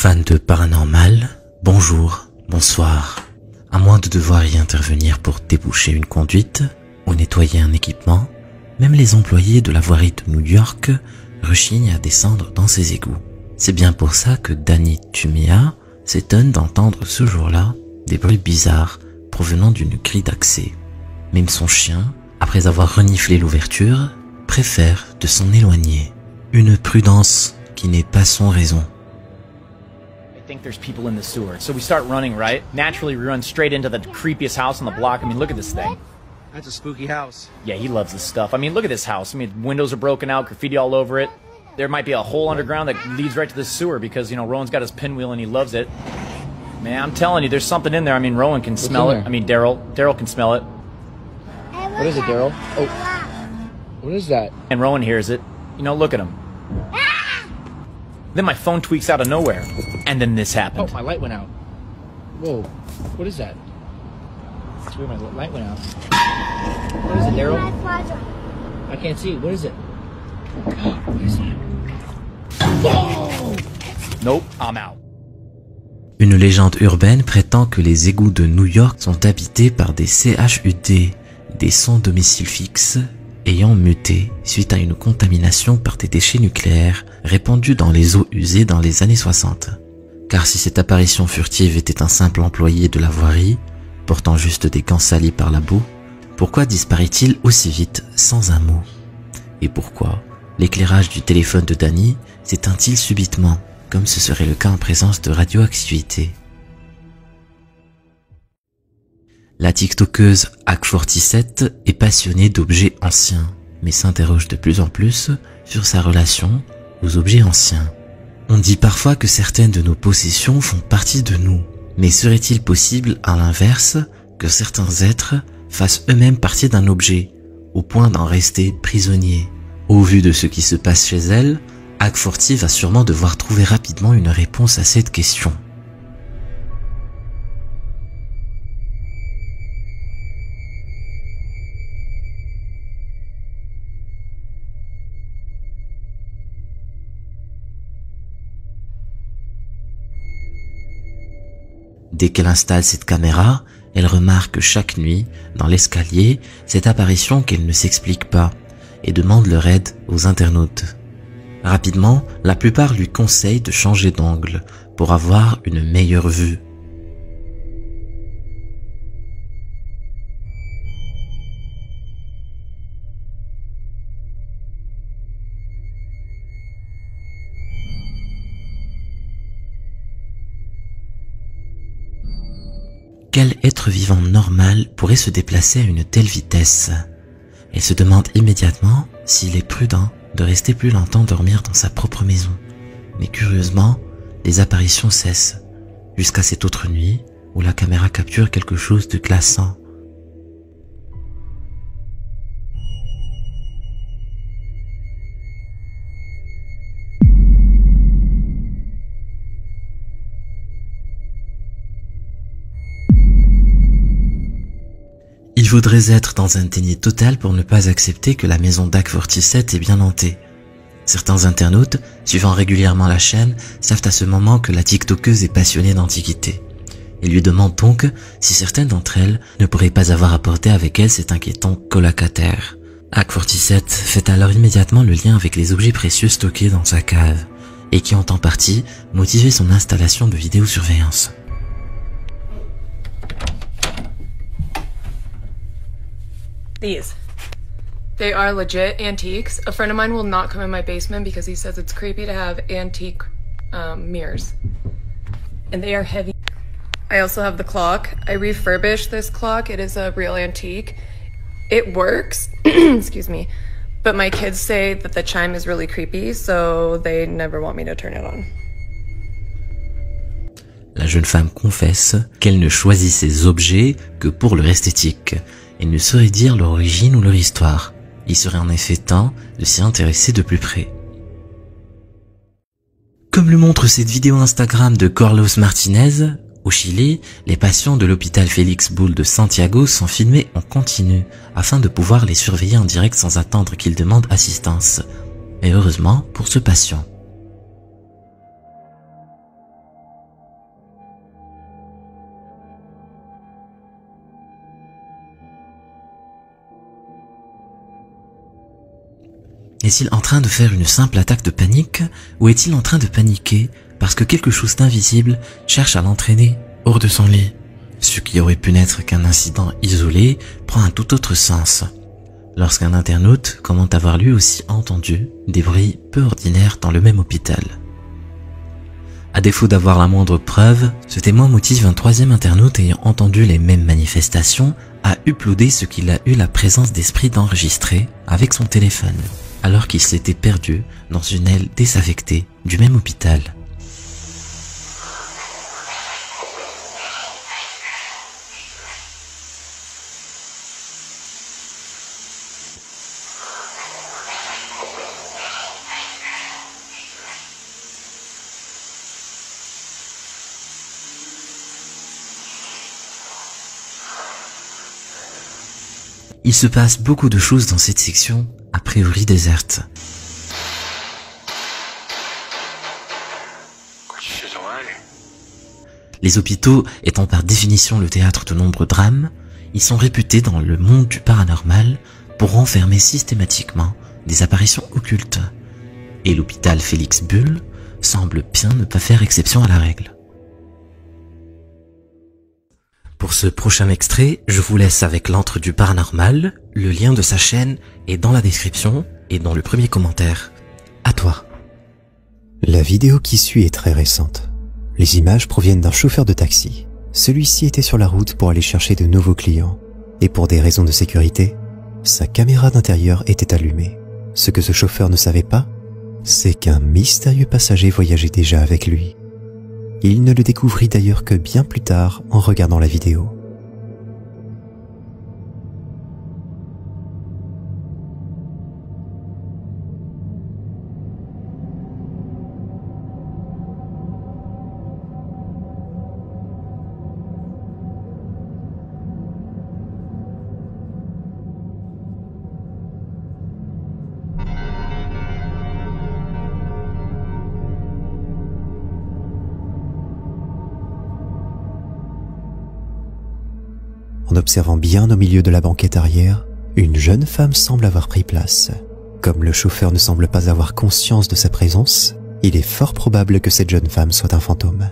Fan de paranormal, bonjour, bonsoir. À moins de devoir y intervenir pour déboucher une conduite ou nettoyer un équipement, même les employés de la voirie de New York rechignent à descendre dans ces égouts. C'est bien pour ça que Danny Tumea s'étonne d'entendre ce jour-là des bruits bizarres provenant d'une grille d'accès. Même son chien, après avoir reniflé l'ouverture, préfère de s'en éloigner. Une prudence qui n'est pas sans raison. I think there's people in the sewer. So we start running, right? Naturally, we run straight into the creepiest house on the block. I mean, look at this thing. That's a spooky house. Yeah, he loves this stuff. I mean, look at this house. I mean, windows are broken out, graffiti all over it. There might be a hole underground that leads right to the sewer because, you know, Rowan's got his pinwheel and he loves it. Man, I'm telling you, there's something in there. I mean, Rowan can smell it. I mean, Daryl can smell it. What is it, Daryl? Oh, what is that? And Rowan hears it. You know, look at him. Then my phone tweaks out of nowhere. And then this happened. Oh, my light went out. Whoa, what is that? That's weird, my light went out. What is it, Daryl? I can't see. What is it? What is that? Whoa! Nope, I'm out. Une légende urbaine prétend que les égouts de New York sont habités par des CHUD, des sans domicile fixe, ayant muté suite à une contamination par des déchets nucléaires répandus dans les eaux usées dans les années 60. Car si cette apparition furtive était un simple employé de la voirie, portant juste des gants salis par la boue, pourquoi disparaît-il aussi vite sans un mot? Et pourquoi l'éclairage du téléphone de Danny s'éteint-il subitement, comme ce serait le cas en présence de radioactivité? La TikTokeuse Ak47 est passionnée d'objets anciens, mais s'interroge de plus en plus sur sa relation aux objets anciens. On dit parfois que certaines de nos possessions font partie de nous, mais serait-il possible à l'inverse que certains êtres fassent eux-mêmes partie d'un objet, au point d'en rester prisonniers? Au vu de ce qui se passe chez elle, Ak40 va sûrement devoir trouver rapidement une réponse à cette question. Dès qu'elle installe cette caméra, elle remarque chaque nuit, dans l'escalier, cette apparition qu'elle ne s'explique pas et demande leur aide aux internautes. Rapidement, la plupart lui conseillent de changer d'angle pour avoir une meilleure vue. Quel être vivant normal pourrait se déplacer à une telle vitesse? Elle se demande immédiatement s'il est prudent de rester plus longtemps dormir dans sa propre maison. Mais curieusement, les apparitions cessent, jusqu'à cette autre nuit où la caméra capture quelque chose de glaçant. Il faudrait être dans un déni total pour ne pas accepter que la maison d'Ak47 est bien hantée. Certains internautes, suivant régulièrement la chaîne, savent à ce moment que la TikTokeuse est passionnée d'antiquités. Ils lui demandent donc si certaines d'entre elles ne pourraient pas avoir apporté avec elle cet inquiétant colocataire. Ak47 fait alors immédiatement le lien avec les objets précieux stockés dans sa cave, et qui ont en partie motivé son installation de vidéosurveillance. These. They are legit antiques. A friend of mine will not come in my basement because he says it's creepy to have antique mirrors. And they are heavy. I also have the clock. I refurbished this clock. It is a real antique. It works, excuse me, but my kids say that the chime is really creepy, so they never want me to turn it on. La jeune femme confesse qu'elle ne choisit ses objets que pour leur esthétique. Elle ne saurait dire leur origine ou leur histoire. Il serait en effet temps de s'y intéresser de plus près. Comme le montre cette vidéo Instagram de Carlos Martinez, au Chili, les patients de l'hôpital Félix Bull de Santiago sont filmés en continu afin de pouvoir les surveiller en direct sans attendre qu'ils demandent assistance. Et heureusement pour ce patient. Est-il en train de faire une simple attaque de panique ou est-il en train de paniquer parce que quelque chose d'invisible cherche à l'entraîner hors de son lit? Ce qui aurait pu n'être qu'un incident isolé prend un tout autre sens lorsqu'un internaute commente avoir lui aussi entendu des bruits peu ordinaires dans le même hôpital. À défaut d'avoir la moindre preuve, ce témoin motive un troisième internaute ayant entendu les mêmes manifestations à uploader ce qu'il a eu la présence d'esprit d'enregistrer avec son téléphone, alors qu'il s'était perdu dans une aile désaffectée du même hôpital. Il se passe beaucoup de choses dans cette section, a priori déserte. Les hôpitaux étant par définition le théâtre de nombreux drames, ils sont réputés dans le monde du paranormal pour renfermer systématiquement des apparitions occultes. Et l'hôpital Félix Bull semble bien ne pas faire exception à la règle. Pour ce prochain extrait, je vous laisse avec l'antre du paranormal. Le lien de sa chaîne est dans la description et dans le premier commentaire. À toi. La vidéo qui suit est très récente. Les images proviennent d'un chauffeur de taxi. Celui-ci était sur la route pour aller chercher de nouveaux clients. Et pour des raisons de sécurité, sa caméra d'intérieur était allumée. Ce que ce chauffeur ne savait pas, c'est qu'un mystérieux passager voyageait déjà avec lui. Il ne le découvrit d'ailleurs que bien plus tard en regardant la vidéo. En observant bien au milieu de la banquette arrière, une jeune femme semble avoir pris place. Comme le chauffeur ne semble pas avoir conscience de sa présence, il est fort probable que cette jeune femme soit un fantôme.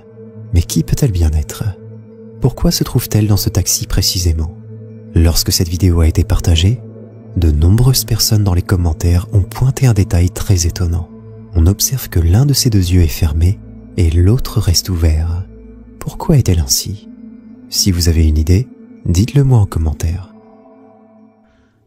Mais qui peut-elle bien être? Pourquoi se trouve-t-elle dans ce taxi précisément? Lorsque cette vidéo a été partagée, de nombreuses personnes dans les commentaires ont pointé un détail très étonnant. On observe que l'un de ses deux yeux est fermé et l'autre reste ouvert. Pourquoi est-elle ainsi? Si vous avez une idée, dites-le moi en commentaire.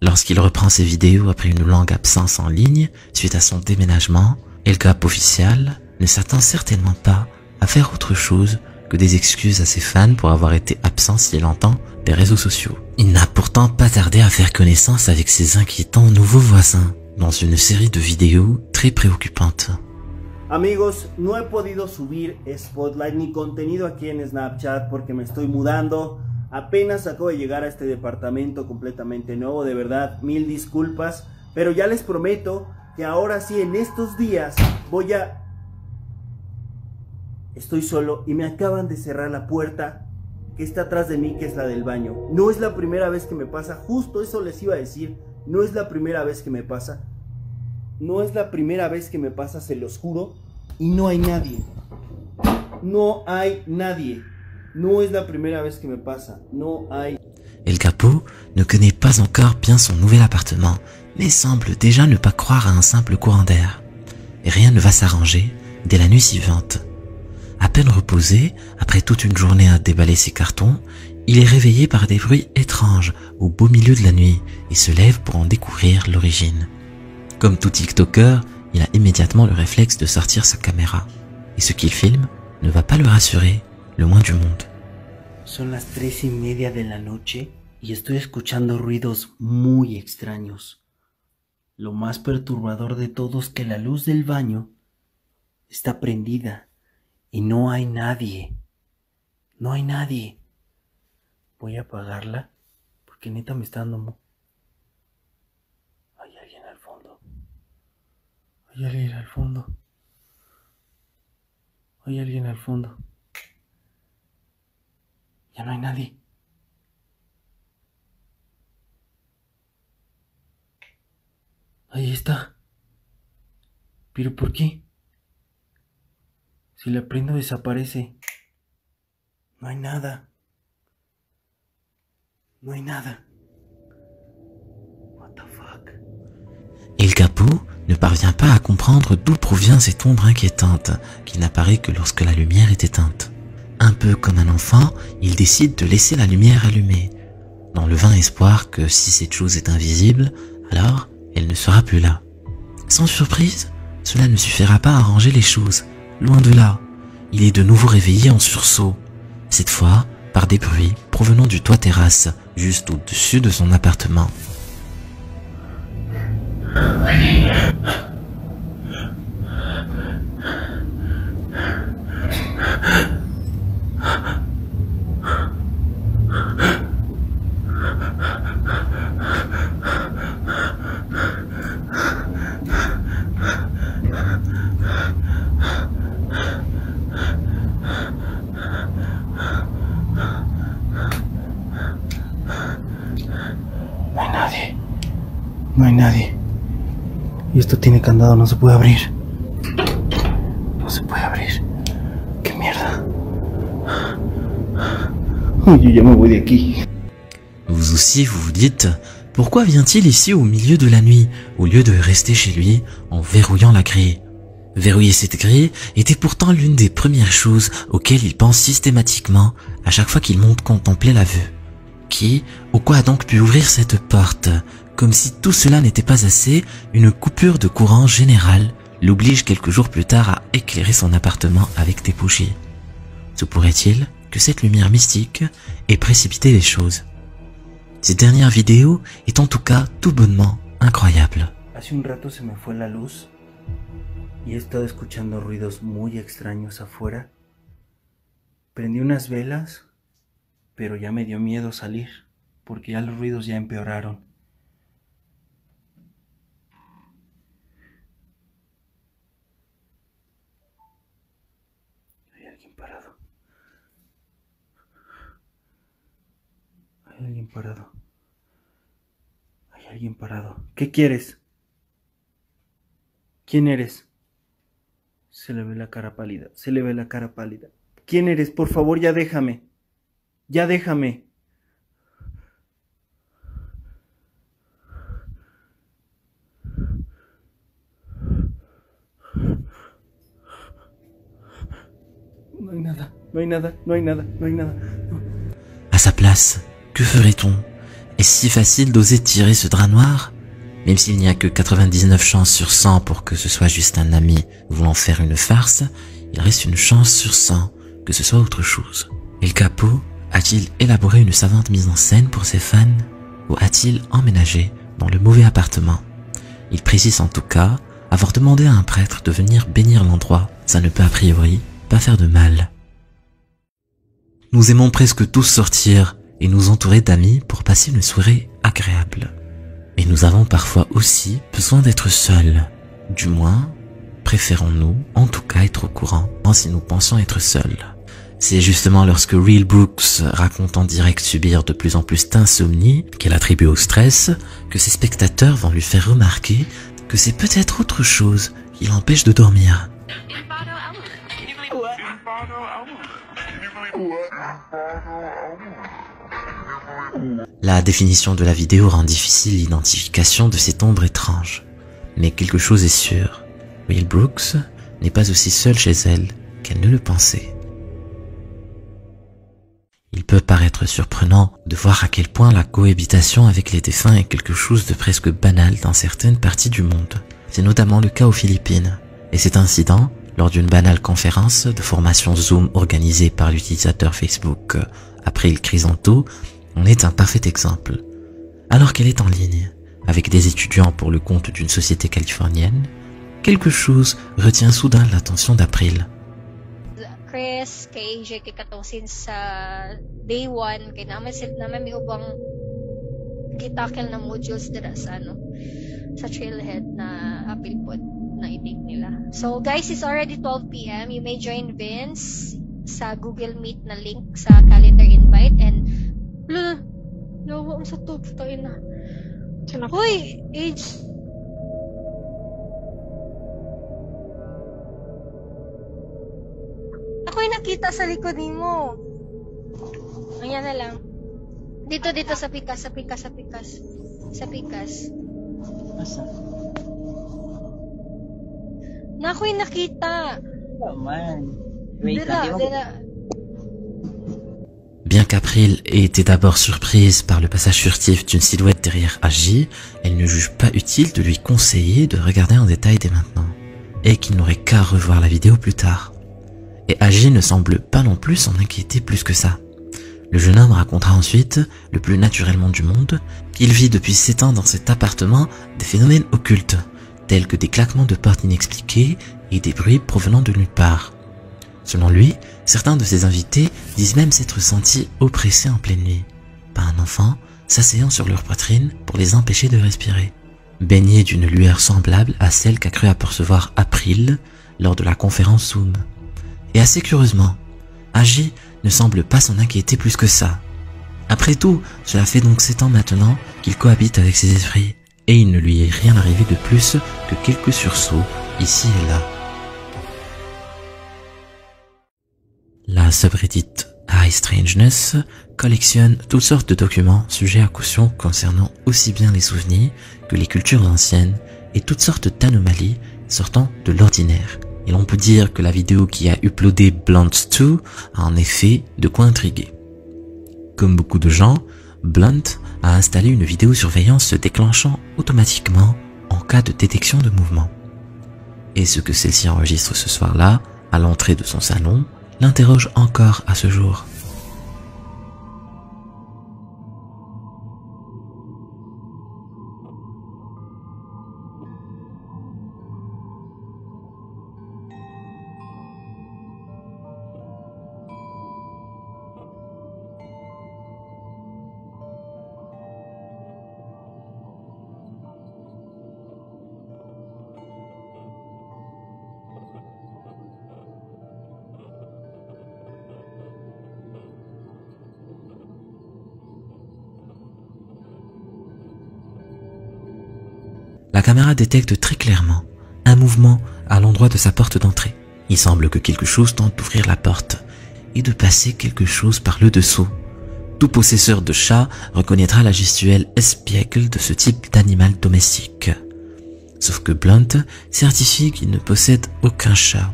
Lorsqu'il reprend ses vidéos après une longue absence en ligne suite à son déménagement, El Capo official ne s'attend certainement pas à faire autre chose que des excuses à ses fans pour avoir été absent si longtemps des réseaux sociaux. Il n'a pourtant pas tardé à faire connaissance avec ses inquiétants nouveaux voisins dans une série de vidéos très préoccupantes. Amigos, no he podido subir Spotlight ni contenido aquí en Snapchat porque me estoy mudando. Apenas acabo de llegar a este departamento completamente nuevo, de verdad, mil disculpas. Pero ya les prometo que ahora sí, en estos días, Estoy solo y me acaban de cerrar la puerta que está atrás de mí, que es la del baño. No es la primera vez que me pasa, justo eso les iba a decir. No es la primera vez que me pasa. No es la primera vez que me pasa, se los juro. Y no hay nadie. No hay nadie. No es la primera vez que me pasa. No hay. El Capo ne connaît pas encore bien son nouvel appartement, mais semble déjà ne pas croire à un simple courant d'air. Et rien ne va s'arranger dès la nuit suivante. À peine reposé, après toute une journée à déballer ses cartons, il est réveillé par des bruits étranges au beau milieu de la nuit et se lève pour en découvrir l'origine. Comme tout TikToker, il a immédiatement le réflexe de sortir sa caméra. Et ce qu'il filme ne va pas le rassurer, le moins du monde. Son las 3:30 de la noche y estoy escuchando ruidos muy extraños. Lo más perturbador de todo es que la luz del baño está prendida y no hay nadie. No hay nadie. Voy a apagarla porque neta me está dando... Hay alguien al fondo. Hay alguien al fondo. Hay alguien al fondo. Ya no hay nadie. Ahí está. ¿Pero por qué? Si la prendo desaparece. No hay nada. No hay nada. What the fuck? El Capo ne parvient pas à comprendre d'où provient cette ombre inquiétante qui n'apparaît que lorsque la lumière est éteinte. Un peu comme un enfant, il décide de laisser la lumière allumée, dans le vain espoir que si cette chose est invisible, alors elle ne sera plus là. Sans surprise, cela ne suffira pas à arranger les choses, loin de là. Il est de nouveau réveillé en sursaut, cette fois par des bruits provenant du toit terrasse, juste au-dessus de son appartement. No hay nadie. Y esto tiene candado, no se puede abrir. No se puede abrir. ¡Qué mierda! Oh, yo ya me voy de aquí. Vous aussi, vous vous dites, pourquoi vient-il ici au milieu de la nuit, au lieu de rester chez lui en verrouillant la grille? Verrouiller cette grille était pourtant l'une des premières choses auxquelles il pense systématiquement à chaque fois qu'il monte contempler la vue. Qui ou quoi a donc pu ouvrir cette porte? Comme si tout cela n'était pas assez, une coupure de courant générale l'oblige quelques jours plus tard à éclairer son appartement avec des bougies. Se pourrait-il que cette lumière mystique ait précipité les choses? Cette dernière vidéo est en tout cas tout bonnement incroyable. Hace un rato se me fue la luz y he estado escuchando ruidos muy extraños afuera. Prendí unas velas, pero ya me dio miedo salir porque ya los ruidos ya empeoraron. Hay alguien parado. Hay alguien parado. Hay alguien parado. ¿Qué quieres? ¿Quién eres? Se le ve la cara pálida. Se le ve la cara pálida. ¿Quién eres? Por favor, ya déjame. Ya déjame. No hay nada. No hay nada. No hay nada. No hay nada. No. À sa place, que ferait-on? Est-ce si facile d'oser tirer ce drap noir? Même s'il n'y a que 99 chances sur 100 pour que ce soit juste un ami voulant faire une farce, il reste une chance sur 100 que ce soit autre chose. El Capo a-t-il élaboré une savante mise en scène pour ses fans ou a-t-il emménagé dans le mauvais appartement? Il précise en tout cas avoir demandé à un prêtre de venir bénir l'endroit. Ça ne peut a priori pas faire de mal. Nous aimons presque tous sortir et nous entourer d'amis pour passer une soirée agréable. Et nous avons parfois aussi besoin d'être seuls. Du moins, préférons-nous en tout cas être au courant si nous pensons être seuls. C'est justement lorsque Real Brooks raconte en direct subir de plus en plus d'insomnie qu'elle attribue au stress que ses spectateurs vont lui faire remarquer que c'est peut-être autre chose qui l'empêche de dormir. La définition de la vidéo rend difficile l'identification de cette ombre étrange. Mais quelque chose est sûr, Real Brooks n'est pas aussi seule chez elle qu'elle ne le pensait. Il peut paraître surprenant de voir à quel point la cohabitation avec les défunts est quelque chose de presque banal dans certaines parties du monde. C'est notamment le cas aux Philippines. Et cet incident, lors d'une banale conférence de formation Zoom organisée par l'utilisateur Facebook April Crisanto, en est un parfait exemple. Alors qu'elle est en ligne, avec des étudiants pour le compte d'une société californienne, quelque chose retient soudain l'attention d'April. Chris, kay AJ, kay katong since day 1, kay naman may ubang gitakil na modules dira sa sa Trailhead na apil pod na i-take nila. So guys, it's already 12 PM. You may join Vince sa Google Meet na link sa calendar invite and nawa mo sa top tayo na. Hoy, AJ. ako'y nakita sa likod nimo. Ayan na lang. Dito sa pikas. Sa pikas. Asa? Na ako'y nakita. Oh man. Wait, Dira. Bien qu'April ait été d'abord surprise par le passage furtif d'une silhouette derrière Agi, elle ne juge pas utile de lui conseiller de regarder en détail dès maintenant, et qu'il n'aurait qu'à revoir la vidéo plus tard. Et Agi ne semble pas non plus s'en inquiéter plus que ça. Le jeune homme racontera ensuite, le plus naturellement du monde, qu'il vit depuis 7 ans dans cet appartement des phénomènes occultes, tels que des claquements de portes inexpliqués et des bruits provenant de nulle part. Selon lui, certains de ses invités disent même s'être sentis oppressés en pleine nuit, par un enfant s'asseyant sur leur poitrine pour les empêcher de respirer, baignés d'une lueur semblable à celle qu'a cru apercevoir April lors de la conférence Zoom. Et assez curieusement, Agi ne semble pas s'en inquiéter plus que ça. Après tout, cela fait donc 7 ans maintenant qu'il cohabite avec ces esprits, et il ne lui est rien arrivé de plus que quelques sursauts ici et là. La subreddit High Strangeness collectionne toutes sortes de documents sujets à caution concernant aussi bien les souvenirs que les cultures anciennes et toutes sortes d'anomalies sortant de l'ordinaire. Et l'on peut dire que la vidéo qui a uploadé Blunt 2 a en effet de quoi intriguer. Comme beaucoup de gens, Blunt a installé une vidéosurveillance se déclenchant automatiquement en cas de détection de mouvement. Et ce que celle-ci enregistre ce soir-là, à l'entrée de son salon, l'interroge encore à ce jour. La caméra détecte très clairement un mouvement à l'endroit de sa porte d'entrée. Il semble que quelque chose tente d'ouvrir la porte et de passer quelque chose par le dessous. Tout possesseur de chat reconnaîtra la gestuelle espiègle de ce type d'animal domestique. Sauf que Blunt certifie qu'il ne possède aucun chat.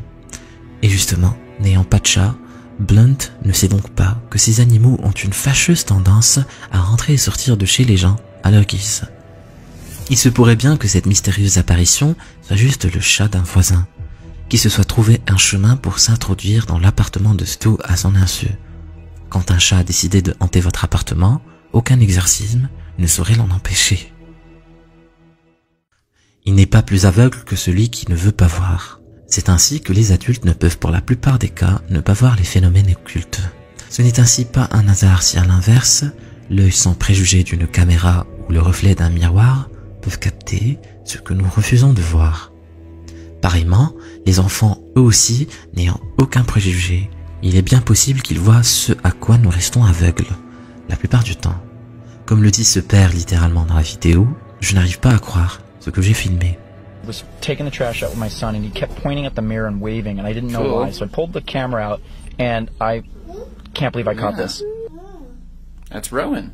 Et justement, n'ayant pas de chat, Blunt ne sait donc pas que ces animaux ont une fâcheuse tendance à rentrer et sortir de chez les gens à leur guise. Il se pourrait bien que cette mystérieuse apparition soit juste le chat d'un voisin, qui se soit trouvé un chemin pour s'introduire dans l'appartement de Stu à son insu. Quand un chat a décidé de hanter votre appartement, aucun exorcisme ne saurait l'en empêcher. Il n'est pas plus aveugle que celui qui ne veut pas voir. C'est ainsi que les adultes ne peuvent pour la plupart des cas ne pas voir les phénomènes occultes. Ce n'est ainsi pas un hasard si à l'inverse, l'œil sans préjugé d'une caméra ou le reflet d'un miroir peuvent capter ce que nous refusons de voir. Pareillement, les enfants, eux aussi, n'ayant aucun préjugé, il est bien possible qu'ils voient ce à quoi nous restons aveugles, la plupart du temps. Comme le dit ce père littéralement dans la vidéo, je n'arrive pas à croire ce que j'ai filmé. I was taking the trash out with my son and he kept pointing at the mirror and waving and I didn't know why, so I pulled the camera out and I can't believe I caught this. That's Rowan.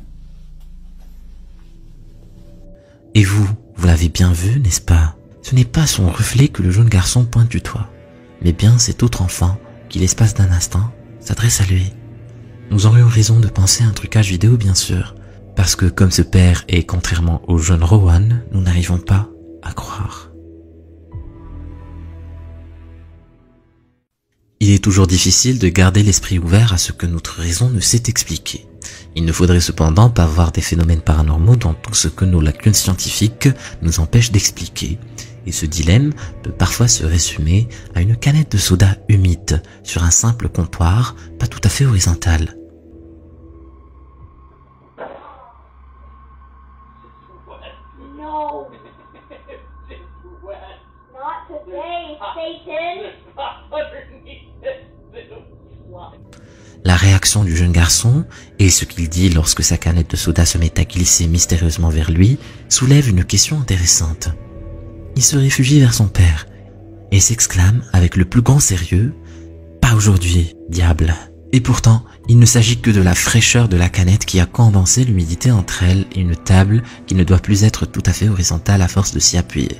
Et vous l'avez bien vu, n'est-ce pas? Ce n'est pas son reflet que le jeune garçon pointe du doigt, mais bien cet autre enfant qui, l'espace d'un instant, s'adresse à lui. Nous aurions raison de penser à un trucage vidéo, bien sûr, parce que comme ce père et contrairement au jeune Rowan, nous n'arrivons pas à croire. Il est toujours difficile de garder l'esprit ouvert à ce que notre raison ne sait expliquer. Il ne faudrait cependant pas voir des phénomènes paranormaux dans tout ce que nos lacunes scientifiques nous empêchent d'expliquer. Et ce dilemme peut parfois se résumer à une canette de soda humide sur un simple comptoir pas tout à fait horizontal. No. Not today, Satan. La réaction du jeune garçon et ce qu'il dit lorsque sa canette de soda se met à glisser mystérieusement vers lui soulève une question intéressante. Il se réfugie vers son père et s'exclame avec le plus grand sérieux « Pas aujourd'hui, diable. Et pourtant, il ne s'agit que de la fraîcheur de la canette qui a condensé l'humidité entre elle et une table qui ne doit plus être tout à fait horizontale à force de s'y appuyer.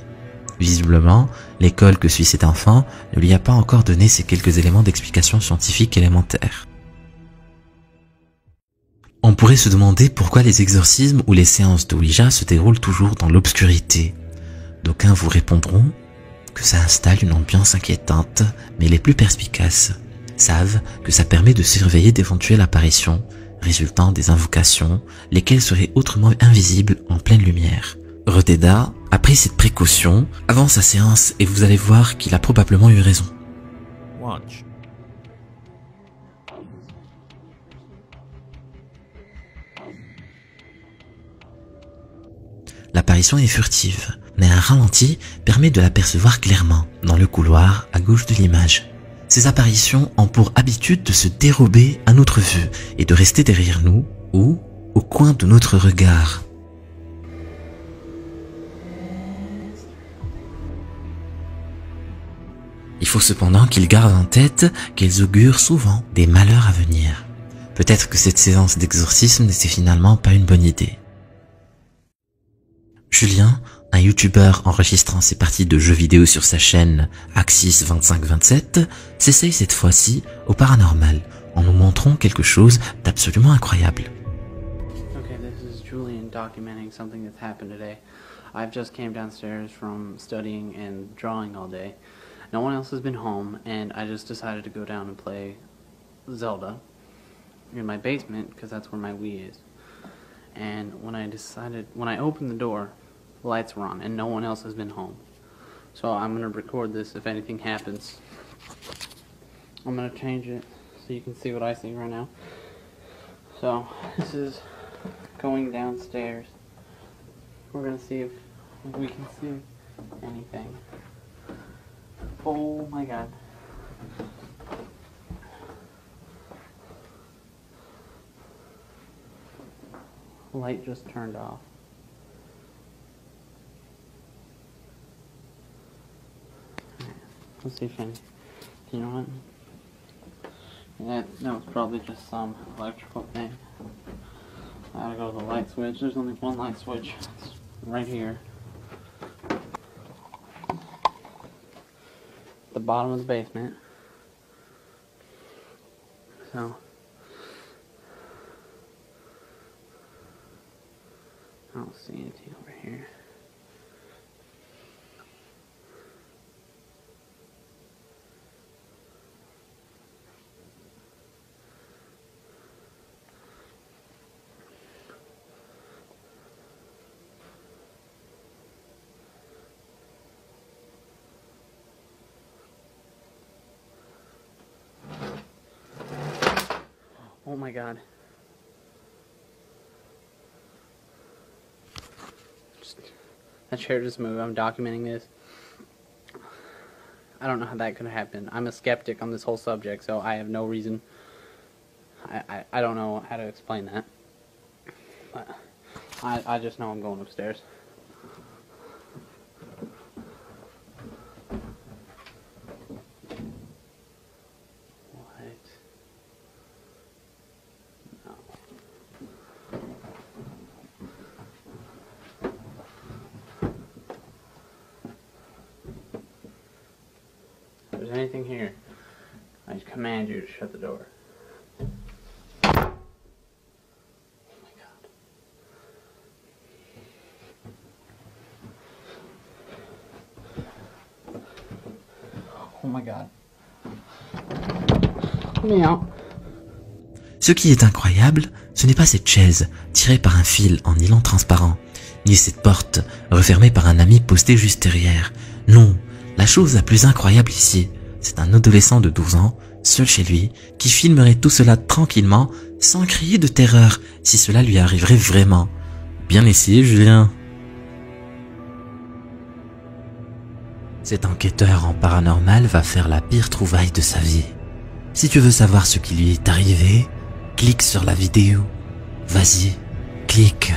Visiblement, l'école que suit cet enfant ne lui a pas encore donné ces quelques éléments d'explication scientifique élémentaire. On pourrait se demander pourquoi les exorcismes ou les séances de Ouija se déroulent toujours dans l'obscurité. D'aucuns vous répondront que ça installe une ambiance inquiétante, mais les plus perspicaces savent que ça permet de surveiller d'éventuelles apparitions résultant des invocations, lesquelles seraient autrement invisibles en pleine lumière. Rededa a pris cette précaution avant sa séance et vous allez voir qu'il a probablement eu raison. Watch. L'apparition est furtive, mais un ralenti permet de l'apercevoir clairement dans le couloir à gauche de l'image. Ces apparitions ont pour habitude de se dérober à notre vue et de rester derrière nous ou au coin de notre regard. Il faut cependant qu'ils gardent en tête qu'elles augurent souvent des malheurs à venir. Peut-être que cette séance d'exorcisme n'était finalement pas une bonne idée. Julien, un youtubeur enregistrant ses parties de jeux vidéo sur sa chaîne Axis 2527, s'essaye cette fois-ci au paranormal en nous montrant quelque chose d'absolument incroyable. Okay, this is Julian documenting something that's happened today. I've just came downstairs from studying and drawing all day. No one else has been home, and I just decided to go down and play Zelda in my basement because that's where my Wii is. And when I opened the door, the lights were on and no one else has been home. So I'm going to record this if anything happens. I'm going to change it so you can see what I see right now. So this is going downstairs. We're going to see if we can see anything. Oh my god. The light just turned off. Let's see if any. You know what? Yeah, no, it's probably just some electrical thing. I gotta go to the light switch. There's only one light switch. It's right here. The bottom of the basement. So I don't see anything over here. Oh my god. That chair just moved. I'm documenting this. I don't know how that could happen. I'm a skeptic on this whole subject, so I have no reason. I don't know how to explain that. But I just know I'm going upstairs. If there's anything here, I just command you to shut the door. Oh my god. Oh my god. Meow. Ce qui est incroyable, ce n'est pas cette chaise tirée par un fil en nylon transparent, ni cette porte refermée par un ami posté juste derrière. Non, la chose la plus incroyable ici, c'est un adolescent de 12 ans, seul chez lui, qui filmerait tout cela tranquillement, sans crier de terreur, si cela lui arriverait vraiment. Bien essayé, Julien. Cet enquêteur en paranormal va faire la pire trouvaille de sa vie. Si tu veux savoir ce qui lui est arrivé, clique sur la vidéo. Vas-y, clique.